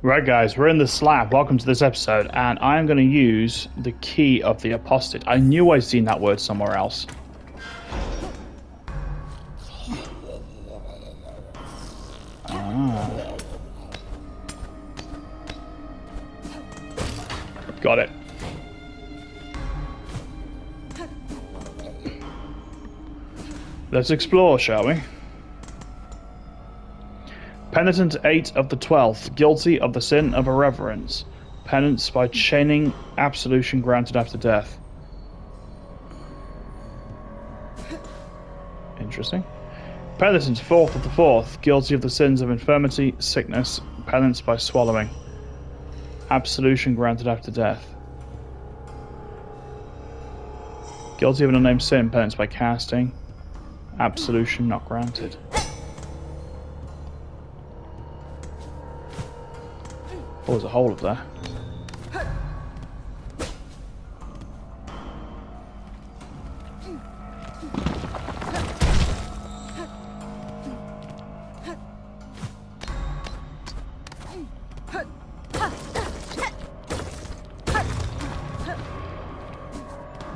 Right guys, we're in the slab. Welcome to this episode, and I'm going to use the key of the apostate. I knew I'd seen that word somewhere else. Ah. Got it. Let's explore, shall we? Penitent 8 of the 12th, guilty of the sin of irreverence. Penance by chaining, absolution granted after death. Interesting. Penitent 4th of the 4th, guilty of the sins of infirmity, sickness, penance by swallowing. Absolution granted after death. Guilty of an unnamed sin, penance by casting. Absolution not granted. Oh, there's a hole up there.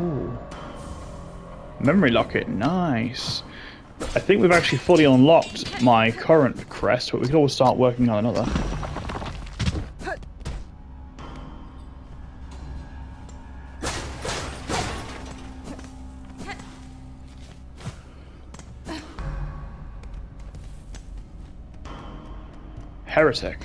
Ooh. Memory locket, nice. I think we've actually fully unlocked my current crest, but we can always start working on another. Heretic.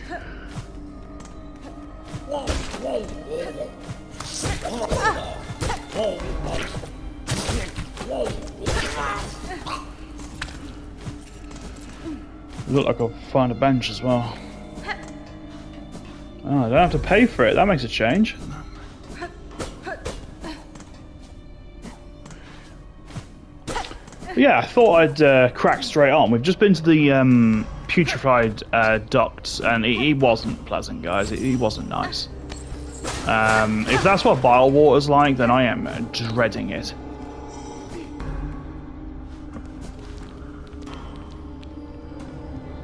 Look like I'll find a bench as well. Oh, I don't have to pay for it. That makes a change. Yeah, I thought I'd crack straight on. We've just been to the putrefied ducts, and he wasn't pleasant, guys. He wasn't nice. If that's what bile water's like, then I am dreading it.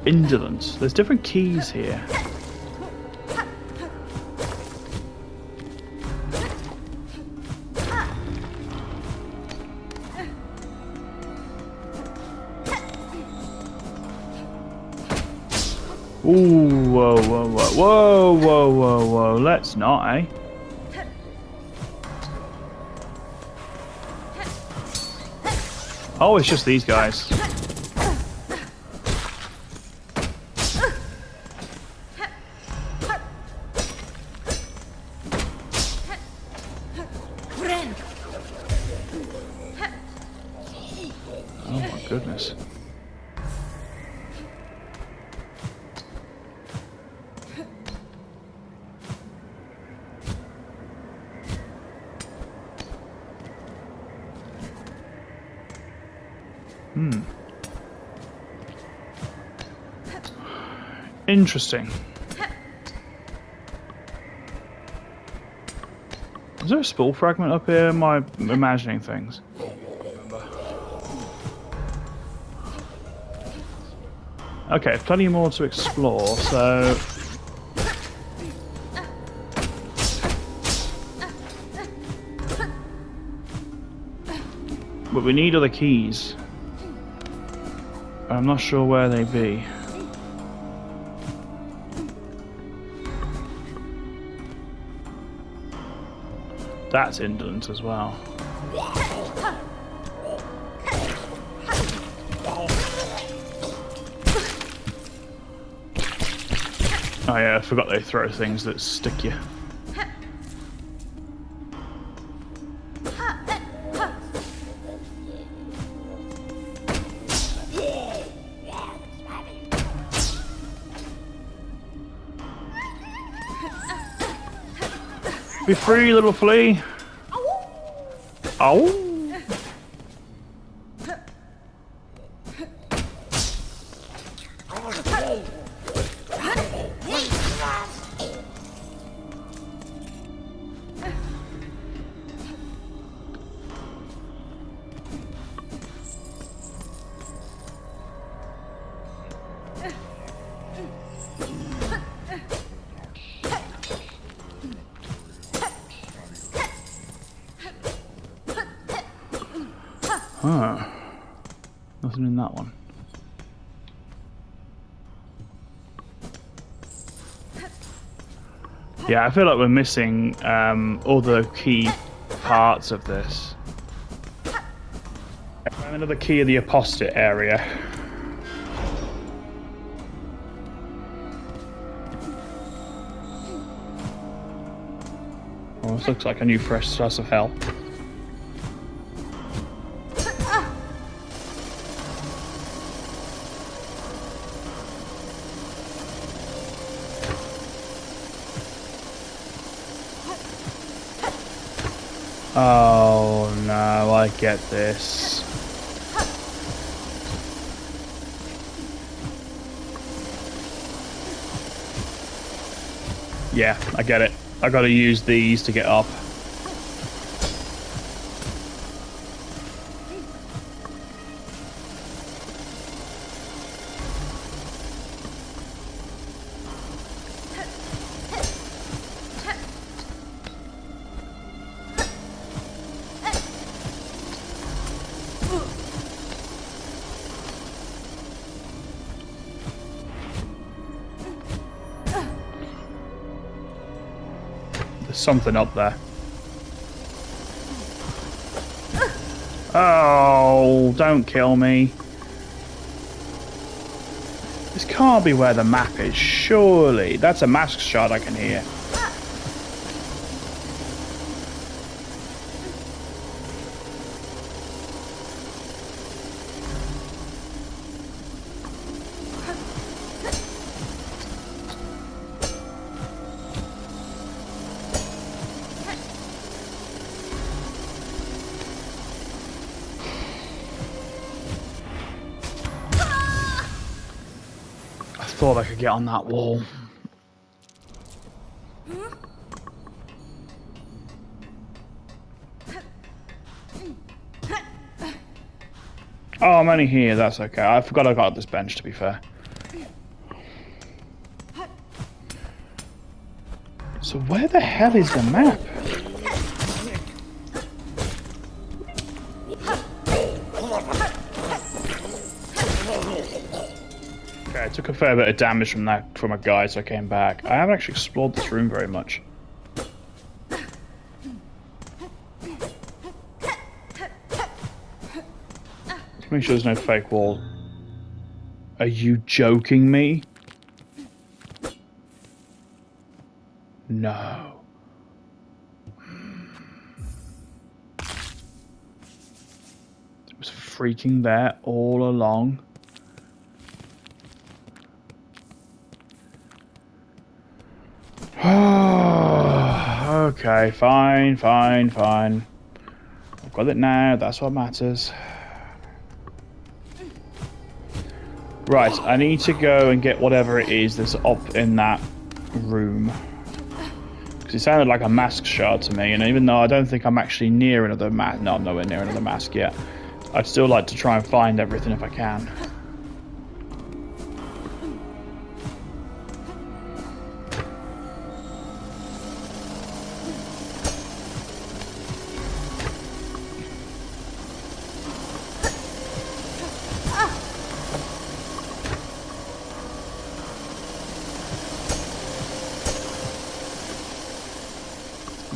Indolent. There's different keys here. Ooh, whoa, whoa, whoa, whoa, whoa, whoa, whoa. Let's not, eh? Oh, it's just these guys. Oh my goodness. Interesting. Is there a spool fragment up here? Am I imagining things? Okay, plenty more to explore, so... But we need other keys. I'm not sure where they be. That's indolent as well. Oh yeah, I forgot they throw things that stick you. Be free, little flea. Oh. Huh. Nothing in that one. Yeah, I feel like we're missing other key parts of this. Another key of the apostate area. Oh, this looks like a new fresh source of hell. Oh no, I get this. Yeah, I get it. I gotta use these to get up. Something up there. Oh, don't kill me. This can't be where the map is, surely. That's a mask shot I can hear. Thought I could get on that wall. Oh, I'm only here, that's okay. I forgot I got this bench, to be fair. So where the hell is the map? I took a fair bit of damage from that from a guy, so I came back. I haven't actually explored this room very much. Make sure there's no fake wall. Are you joking me? No. It was freaking there all along. Okay, fine. I've got it now, that's what matters. Right, I need to go and get whatever it is that's up in that room. Because it sounded like a mask shard to me, and even though I don't think I'm actually near another mask, no, I'm nowhere near another mask yet, I'd still like to try and find everything if I can.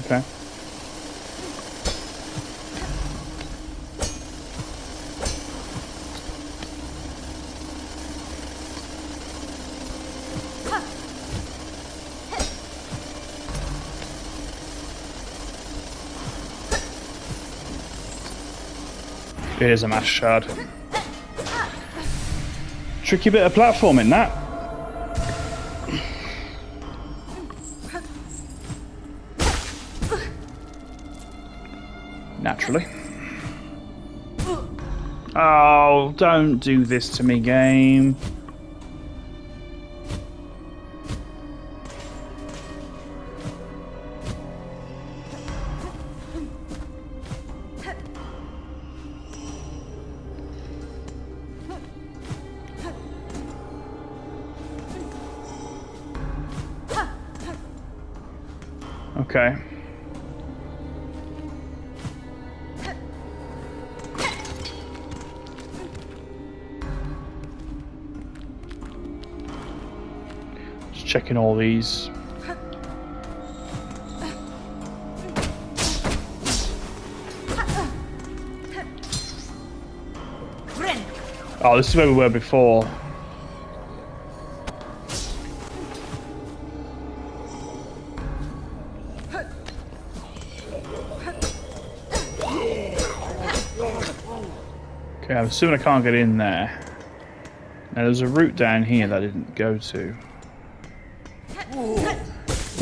Okay. It is a mass shard. Tricky bit of platforming, that. Naturally. Oh, don't do this to me, game. Okay. checking all these. Oh, this is where we were before. Okay, I'm assuming I can't get in there. Now there's a route down here that I didn't go to.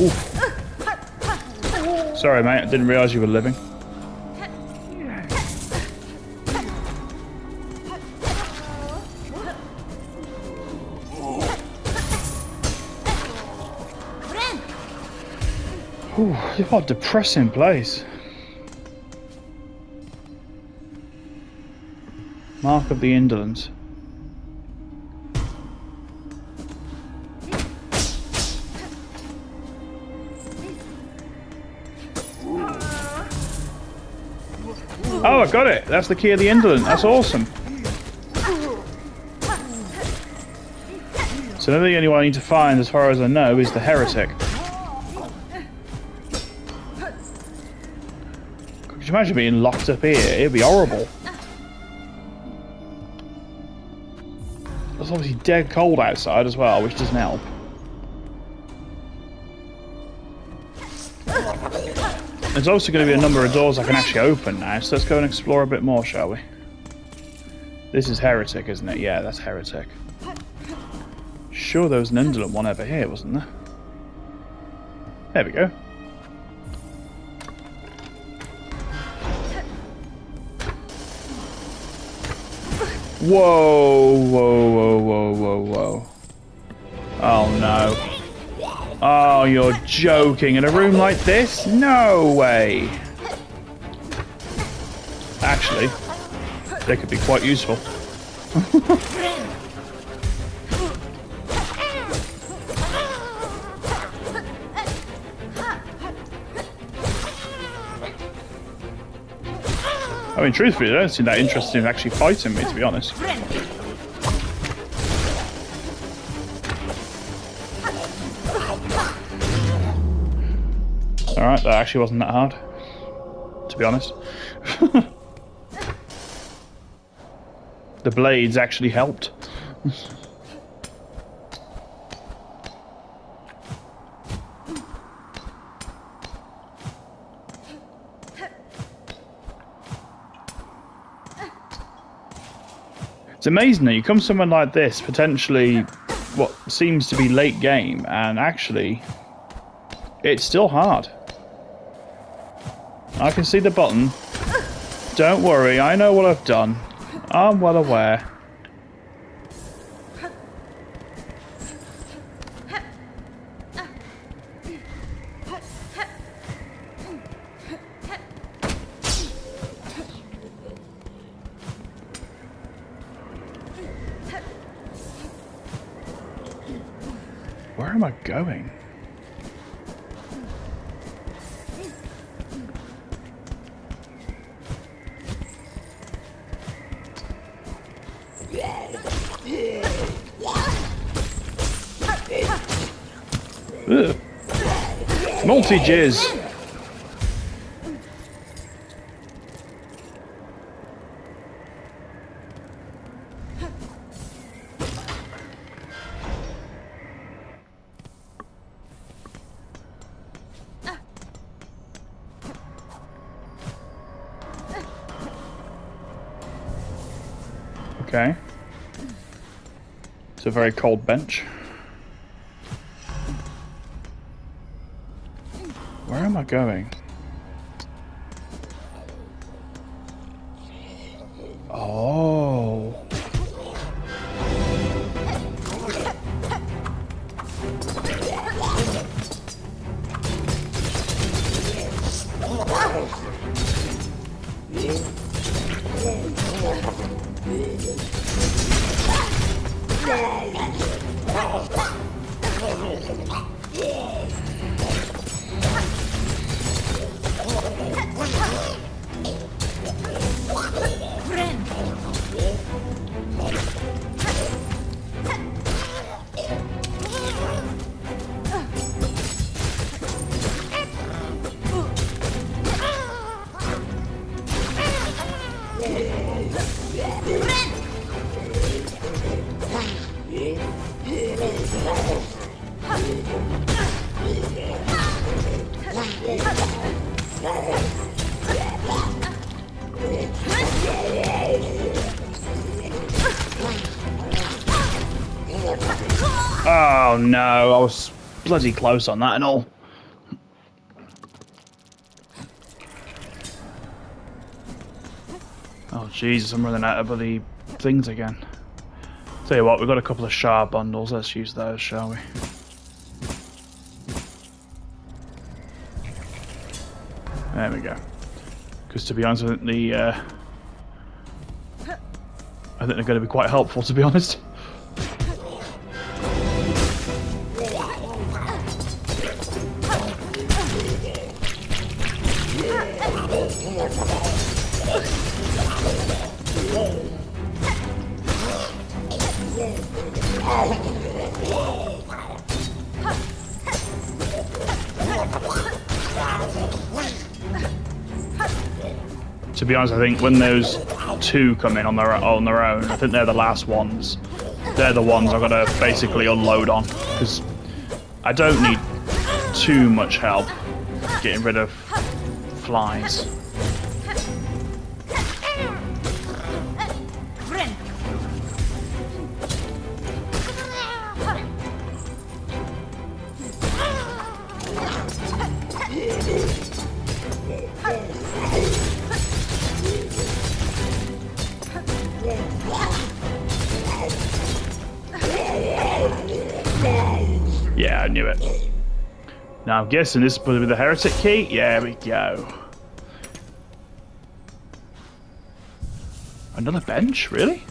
Oof. Sorry mate, I didn't realise you were living. Ooh, what a depressing place. Mark of the Indolent. Oh, I got it! That's the key of the Indolent. That's awesome. So now the only one I need to find, as far as I know, is the Heretic. Could you imagine being locked up here? It'd be horrible. It's obviously dead cold outside as well, which doesn't help. There's also going to be a number of doors I can actually open now, so let's go and explore a bit more, shall we? This is Heretic, isn't it? Yeah, that's Heretic. Sure, there was an indolent one over here, wasn't there? There we go. Whoa, whoa, whoa, whoa, whoa, whoa. Oh no. Oh, you're joking. In a room like this? No way. Actually, they could be quite useful. I mean, truthfully, they don't seem that interested in actually fighting me, to be honest. Alright, that actually wasn't that hard, to be honest. The blades actually helped. It's amazing that you come somewhere like this, potentially what seems to be late game, and actually it's still hard. I can see the button. Don't worry, I know what I've done. I'm well aware. Where am I going? Ugh. Multi-jizz. Okay. It's a very cold bench. Where am I going? Oh. Oh no, I was bloody close on that and all. Oh Jesus, I'm running out of bloody things again. Tell you what, we've got a couple of shard bundles, let's use those, shall we? There we go. Because to be honest, I think they're going to be quite helpful, to be honest. To be honest, I think when those two come in on their own, I think they're the last ones. They're the ones I've got to basically unload on, because I don't need too much help getting rid of flies. Yeah, I knew it. Now I'm guessing this is supposed to be the heretic key. Yeah, we go. Another bench, really?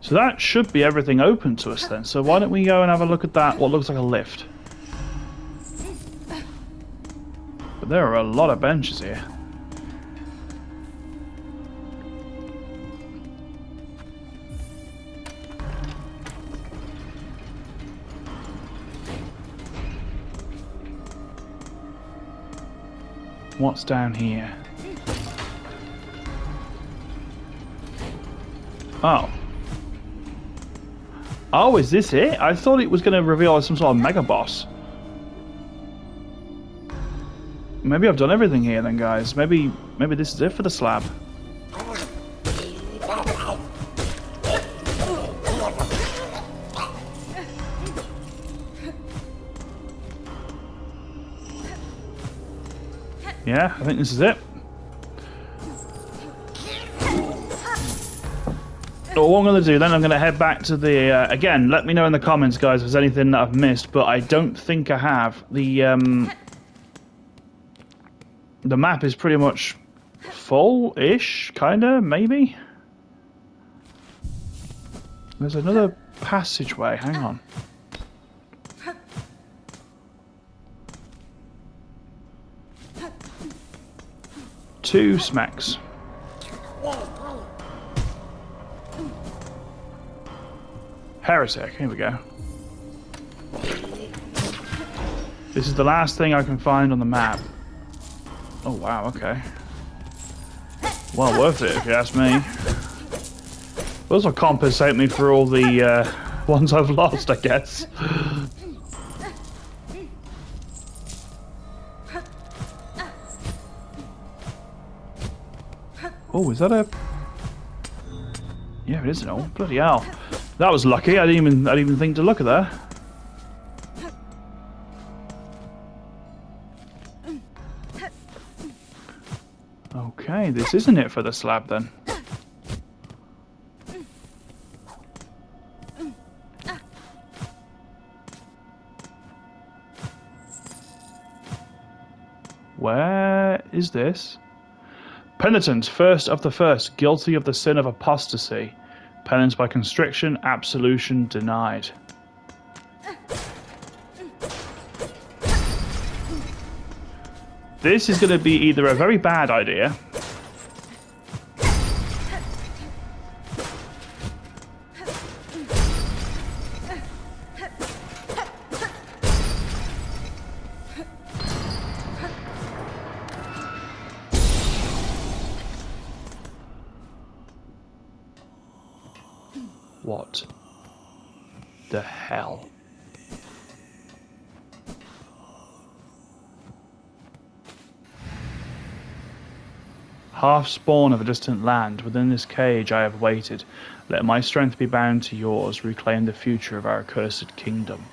So that should be everything open to us then. So why don't we go and have a look at that, what looks like a lift. But there are a lot of benches here. What's down here? Oh. Oh, is this it? I thought it was going to reveal some sort of mega boss. Maybe I've done everything here then, guys. Maybe this is it for the slab. Yeah, I think this is it. So what I'm going to do then, I'm going to head back to the... again, let me know in the comments, guys, if there's anything that I've missed, but I don't think I have. The map is pretty much full-ish, kinda, maybe? There's another passageway, hang on. Two smacks. Heretic, here we go. This is the last thing I can find on the map. Oh wow, okay. Well worth it if you ask me. Those will compensate me for all the ones I've lost, I guess. Oh, is that a... Yeah, it is an old. Bloody hell. That was lucky. I didn't even think to look at that. Okay, this isn't it for the slab then. Where is this? Penitent, first of the first, guilty of the sin of apostasy. Penance by constriction, absolution denied. This is going to be either a very bad idea What the hell? Half spawn of a distant land, within this cage I have waited. Let my strength be bound to yours, reclaim the future of our accursed kingdom.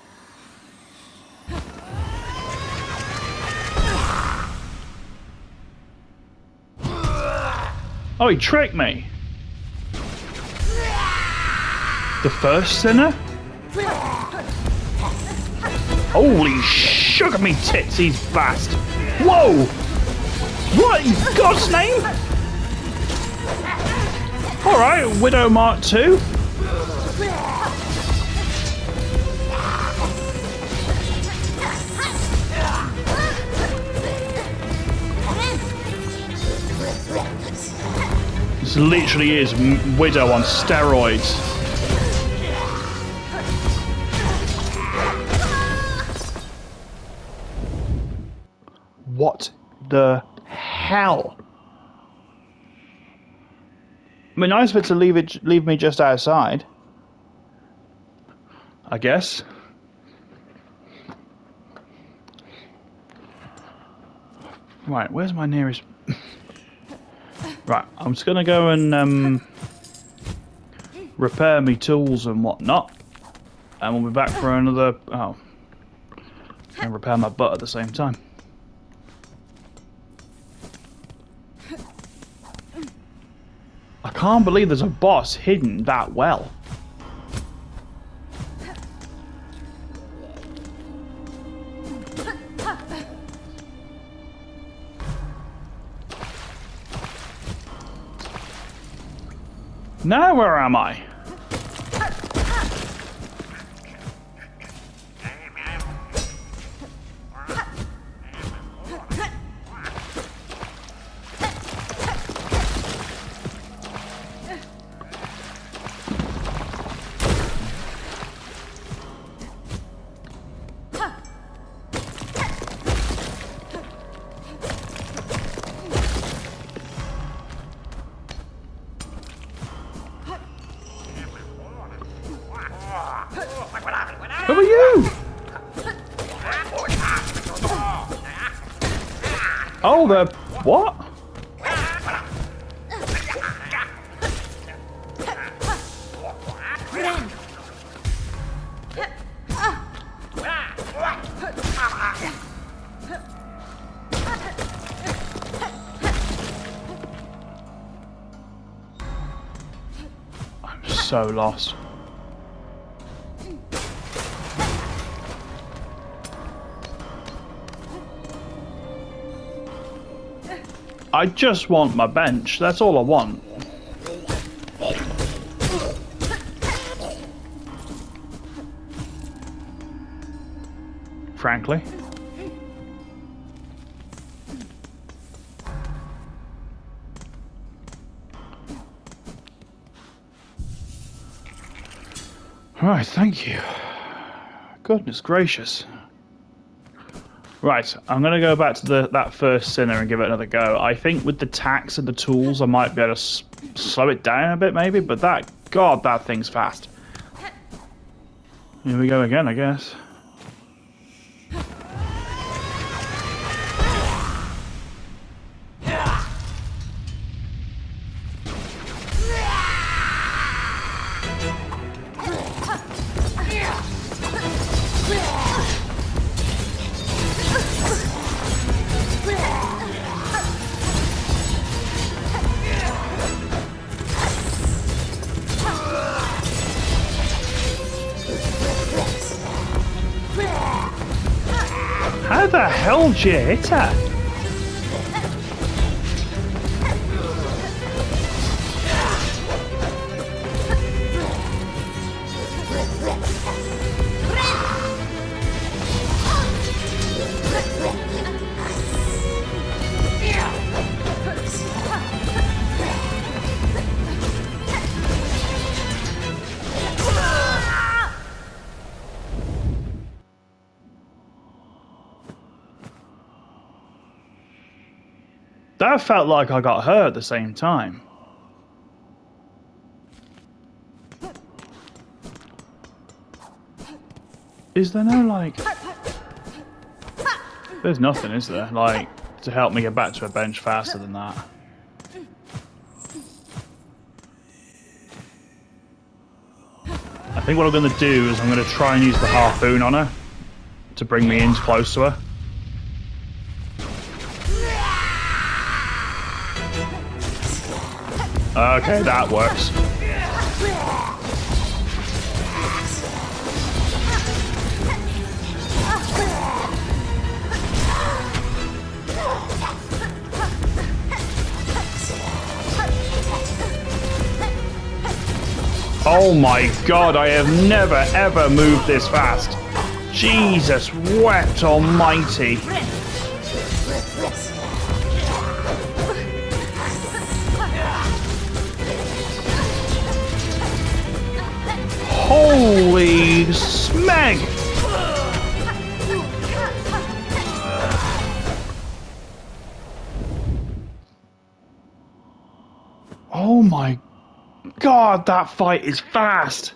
Oh, he tricked me! The first sinner? Holy sugar me tits, he's fast! Whoa! What in God's name? Alright, Widow Mark 2. This literally is Widow on steroids. What the hell? I mean, nice of it to leave me just outside, I guess. Right, where's my nearest? Right, I'm just gonna go and repair me tools and whatnot, and we'll be back for another. Oh, and repair my butt at the same time. I can't believe there's a boss hidden that well. Now where am I? Who are you? Oh, the what? I'm so lost. I just want my bench, that's all I want. Frankly. Right, thank you. Goodness gracious. Right, I'm going to go back to that first sinner and give it another go. I think with the tax and the tools, I might be able to slow it down a bit, maybe. But God, that thing's fast. Here we go again, I guess. How the hell did you hit her? That felt like I got hurt at the same time. Is there no, like... There's nothing, is there? Like, to help me get back to a bench faster than that. I think what I'm going to do is I'm going to try and use the harpoon on her to bring me in close to her. Okay, that works. Oh my god, I have never ever moved this fast. Jesus wept almighty. Holy smeg! Oh my god, that fight is fast!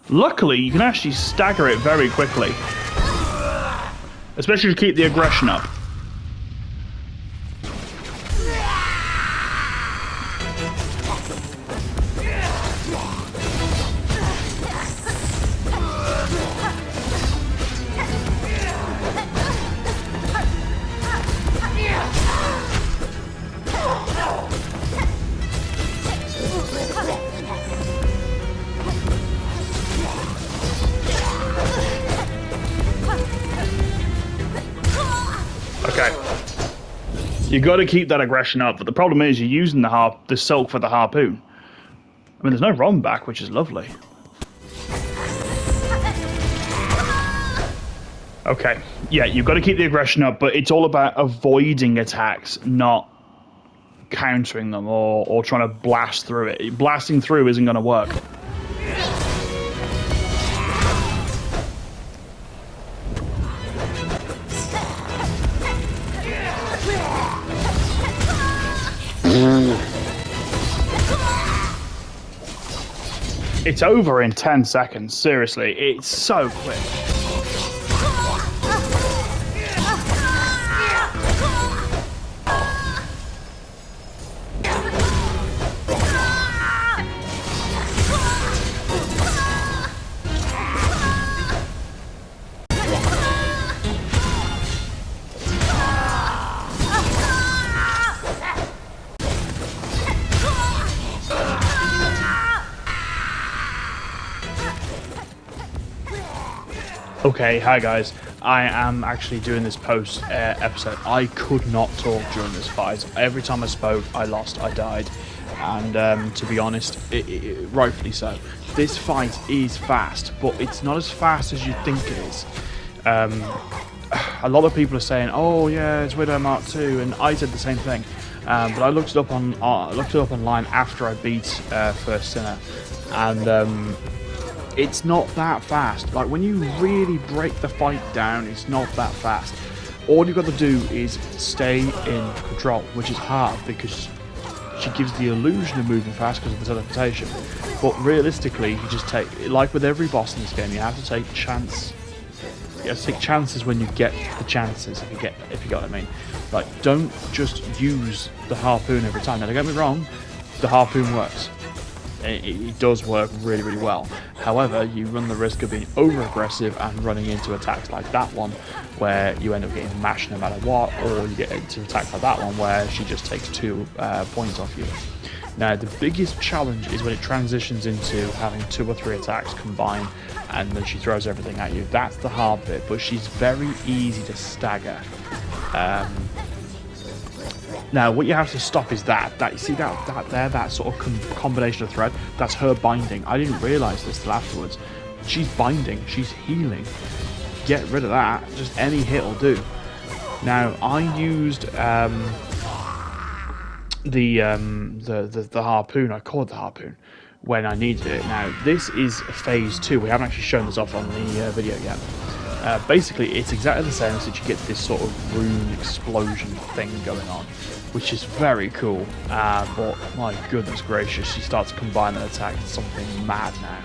Luckily, you can actually stagger it very quickly. Especially to keep the aggression up. Okay. You got to keep that aggression up, but the problem is you're using the silk for the harpoon. I mean, there's no run back, which is lovely. Okay. Yeah, you've got to keep the aggression up, but it's all about avoiding attacks, not countering them or trying to blast through it. Blasting through isn't going to work. It's over in 10 seconds, seriously. It's so quick. Okay, hi guys. I am actually doing this post episode. I could not talk during this fight. Every time I spoke, I lost, I died. And to be honest, rightfully so. This fight is fast, but it's not as fast as you think it is. A lot of people are saying, "Oh yeah, it's Widow Mark II," and I said the same thing. But I looked it up online after I beat First Sinner, and it's not that fast. Like, when you really break the fight down, it's not that fast. All you've got to do is stay in control, which is hard because she gives the illusion of moving fast because of the teleportation. But realistically, you just take, like with every boss in this game, you have to take chance. You have to take chances when you get the chances, if you get what I mean. Like, don't just use the harpoon every time. Now, don't get me wrong, the harpoon works. It does work really, really well. However, you run the risk of being over-aggressive and running into attacks like that one, where you end up getting mashed no matter what, or you get into attacks like that one where she just takes 2 points off you. Now, the biggest challenge is when it transitions into having 2 or 3 attacks combined, and then she throws everything at you. That's the hard bit, but she's very easy to stagger. Now, what you have to stop is that you see that sort of combination of thread. That's her binding. I didn't realise this till afterwards. She's binding. She's healing. Get rid of that. Just any hit will do. Now, I used the harpoon. I called the harpoon when I needed it. Now, this is phase 2. We haven't actually shown this off on the video yet. Basically, it's exactly the same, so you get this sort of rune explosion thing going on, which is very cool. But my goodness gracious, she starts combining attacks. It's something mad now.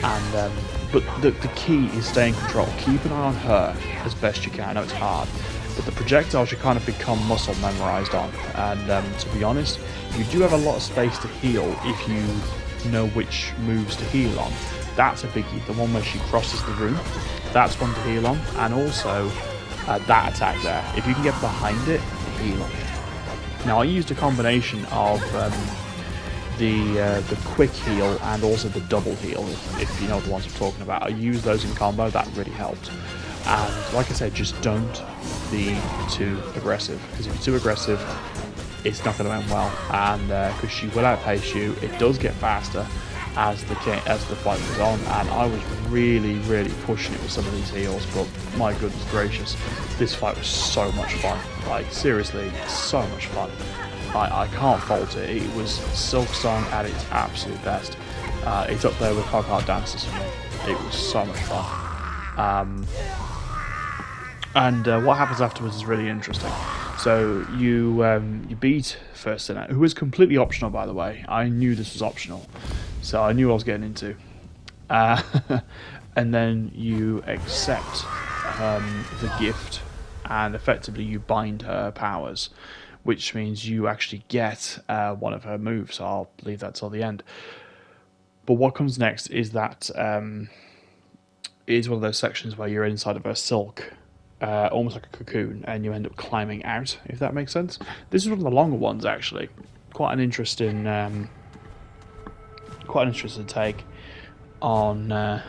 And But the key is staying in control. Keep an eye on her as best you can. I know it's hard, but the projectiles you kind of become muscle memorized on. And to be honest, you do have a lot of space to heal if you know which moves to heal on. That's a biggie. The one where she crosses the room, that's one to heal on. And also that attack there. If you can get behind it, heal on it. Now I used a combination of the quick heal and also the double heal, if you know the ones I'm talking about. I used those in combo, that really helped. And like I said, just don't be too aggressive, because if you're too aggressive, it's not going to end well. And because she will outpace you, it does get faster as the fight goes on. And I was really pushing it with some of these heals, but my goodness gracious, this fight was so much fun. Like seriously, so much fun. I can't fault it. It was Silksong at its absolute best. It's up there with Hog Heart Dancers for me. It was so much fun. And what happens afterwards is really interesting. So you beat First Sinner, who is completely optional, by the way. I knew this was optional, so I knew what I was getting into. And then you accept the gift, and effectively you bind her powers, which means you actually get one of her moves. I'll leave that till the end. But what comes next is that is one of those sections where you're inside of her silk, almost like a cocoon, and you end up climbing out, if that makes sense. This is one of the longer ones, actually. Quite an interesting take on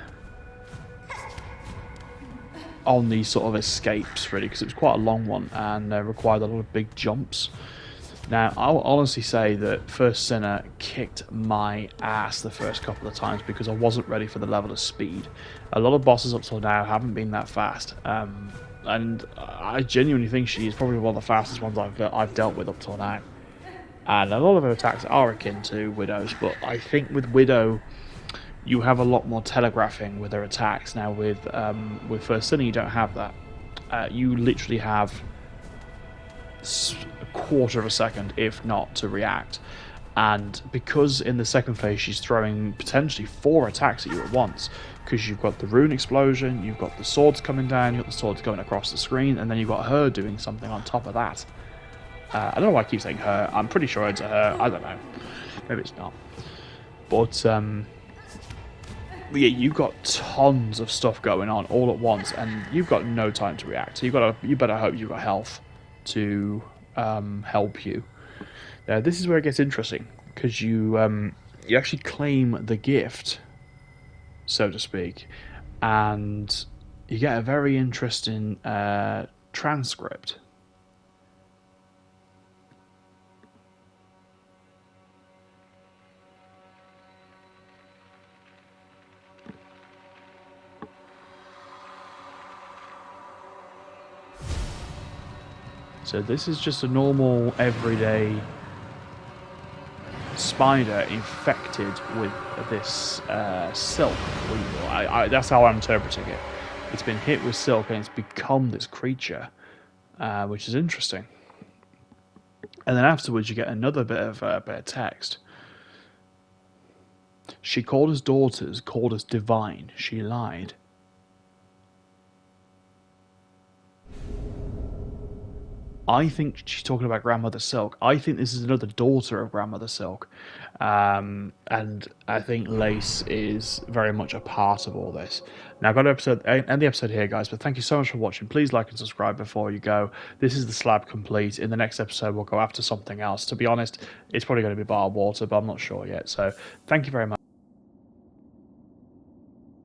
these sort of escapes, really, because it was quite a long one and required a lot of big jumps. Now, I'll honestly say that First Sinner kicked my ass the first couple of times because I wasn't ready for the level of speed. A lot of bosses up till now haven't been that fast, and I genuinely think she is probably one of the fastest ones I've dealt with up till now. And a lot of her attacks are akin to Widow's, but I think with Widow, you have a lot more telegraphing with her attacks. Now with First Sinner, you don't have that. You literally have a quarter of a second, if not, to react. And because in the second phase she's throwing potentially 4 attacks at you at once, because you've got the rune explosion, you've got the swords coming down, you've got the swords going across the screen, and then you've got her doing something on top of that. I don't know why I keep saying her. I'm pretty sure it's a her. I don't know. Maybe it's not. But yeah, you've got tons of stuff going on all at once, and you've got no time to react. So you better hope you've got health to help you. Now, this is where it gets interesting, because you actually claim the gift, so to speak, and you get a very interesting transcript. So this is just a normal, everyday spider infected with this silk. That's how I'm interpreting it. It's been hit with silk and it's become this creature, which is interesting. And then afterwards you get another bit of text. She called us daughters, called us divine. She lied. I think she's talking about Grandmother Silk. I think this is another daughter of Grandmother Silk. And I think Lace is very much a part of all this. Now, I've got to end the episode here, guys, but thank you so much for watching. Please like and subscribe before you go. This is the slab complete. In the next episode, we'll go after something else. To be honest, it's probably going to be bottled water, but I'm not sure yet. So, thank you very much.